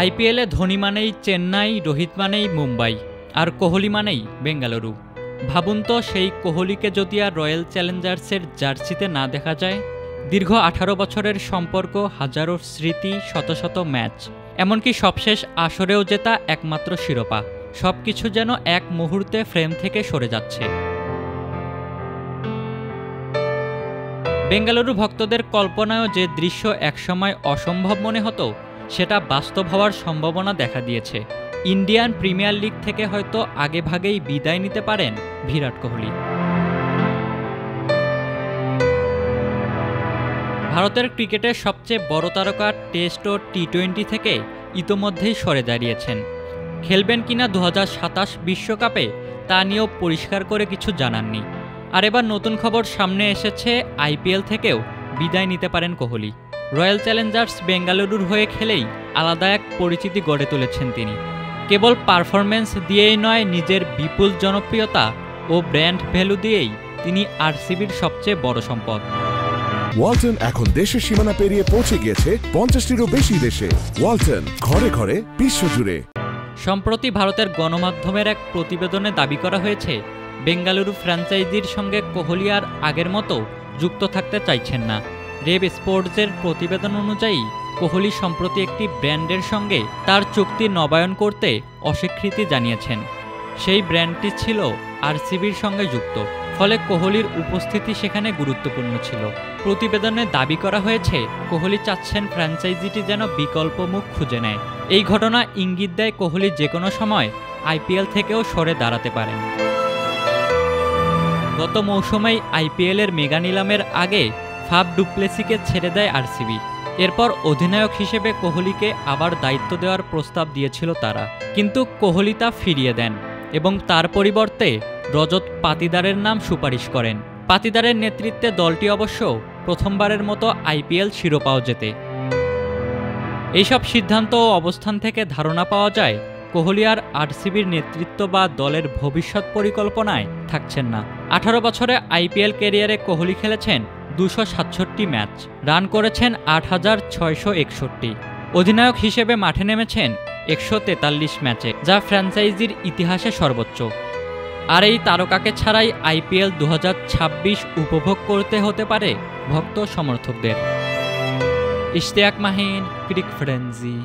আইপিএলে ধোনি মানেই চেন্নাই, রোহিত মানেই মুম্বাই, আর কোহলি মানেই বেঙ্গালুরু। ভাবুন তো, সেই কোহলিকে যদি আর রয়্যাল চ্যালেঞ্জার্সের জার্সিতে না দেখা যায়। দীর্ঘ 18 বছরের সম্পর্ক, হাজারো স্মৃতি, শত শত ম্যাচ, এমনকি সবশেষ আসরেও জেতা একমাত্র শিরোপা, সবকিছু যেন এক মুহূর্তে ফ্রেম থেকে সরে যাচ্ছে। বেঙ্গালুরু ভক্তদের কল্পনায়ও যে দৃশ্য একসময় অসম্ভব মনে হতো, সেটা বাস্তব হওয়ার সম্ভাবনা দেখা দিয়েছে। ইন্ডিয়ান প্রিমিয়ার লিগ থেকে হয়তো আগেভাগেই বিদায় নিতে পারেন বিরাট কোহলি। ভারতের ক্রিকেটের সবচেয়ে বড় তারকা টেস্ট ও টি-20 থেকে ইতোমধ্যেই সরে দাঁড়িয়েছেন। খেলবেন কিনা 2027 বিশ্বকাপে তা নিয়েও পরিষ্কার করে কিছু জানাননি। আর এবার নতুন খবর সামনে এসেছে, আইপিএল থেকেও বিদায় নিতে পারেন কোহলি। রয়্যাল চ্যালেঞ্জার্স বেঙ্গালুরুর হয়ে খেলেই আলাদা এক পরিচিতি গড়ে তুলেছেন তিনি। কেবল পারফরম্যান্স দিয়েই নয়, নিজের বিপুল জনপ্রিয়তা ও ব্র্যান্ড ভ্যালু দিয়েই তিনি আরসিবির সবচেয়ে বড় সম্পদ। ওয়ালটন এখন দেশের সীমানা পেরিয়ে পৌঁছে গিয়েছে 50টিরও বেশি দেশে। ওয়ালটন, ঘরে ঘরে, বিশ্বজুড়ে। সম্প্রতি ভারতের গণমাধ্যমের এক প্রতিবেদনে দাবি করা হয়েছে, বেঙ্গালুরু ফ্র্যাঞ্চাইজির সঙ্গে কোহলি আর আগের মতো যুক্ত থাকতে চাইছেন না। রেব স্পোর্টসের প্রতিবেদন অনুযায়ী কোহলি সম্প্রতি একটি ব্র্যান্ডের সঙ্গে তার চুক্তি নবায়ন করতে অস্বীকৃতি জানিয়েছেন। সেই ব্র্যান্ডটি ছিল আরসিবির সঙ্গে যুক্ত, ফলে কোহলির উপস্থিতি সেখানে গুরুত্বপূর্ণ ছিল। প্রতিবেদনে দাবি করা হয়েছে, কোহলি চাচ্ছেন ফ্র্যাঞ্চাইজিটি যেন বিকল্প মুখ খুঁজে নেয়। এই ঘটনা ইঙ্গিত দেয় কোহলি যে কোনো সময় আইপিএল থেকেও সরে দাঁড়াতে পারেন। গত মৌসুমেই আইপিএলের মেগা নিলামের আগে ফাফ ডুপ্লেসিকে ছেড়ে দেয় আরসিবি। এরপর অধিনায়ক হিসেবে কোহলিকে আবার দায়িত্ব দেওয়ার প্রস্তাব দিয়েছিল তারা, কিন্তু কোহলি তা ফিরিয়ে দেন এবং তার পরিবর্তে রজত পাতিদারের নাম সুপারিশ করেন। পাতিদারের নেতৃত্বে দলটি অবশ্য প্রথমবারের মতো আইপিএল শিরোপাও জেতে। এইসব সিদ্ধান্ত ও অবস্থান থেকে ধারণা পাওয়া যায়, কোহলি আর আরসিবির নেতৃত্ব বা দলের ভবিষ্যৎ পরিকল্পনায় থাকছেন না। 18 বছরে আইপিএল ক্যারিয়ারে কোহলি খেলেছেন 267 ম্যাচ, রান করেছেন 8661। অধিনায়ক হিসেবে মাঠে নেমেছেন 143 ম্যাচে, যা ফ্র্যাঞ্চাইজির ইতিহাসে সর্বোচ্চ। আর এই তারকাকে ছাড়াই আইপিএল 2026 উপভোগ করতে হতে পারে ভক্ত সমর্থকদের। ইশতিয়াক মাহিন, ক্রিক ফ্রেন্জি।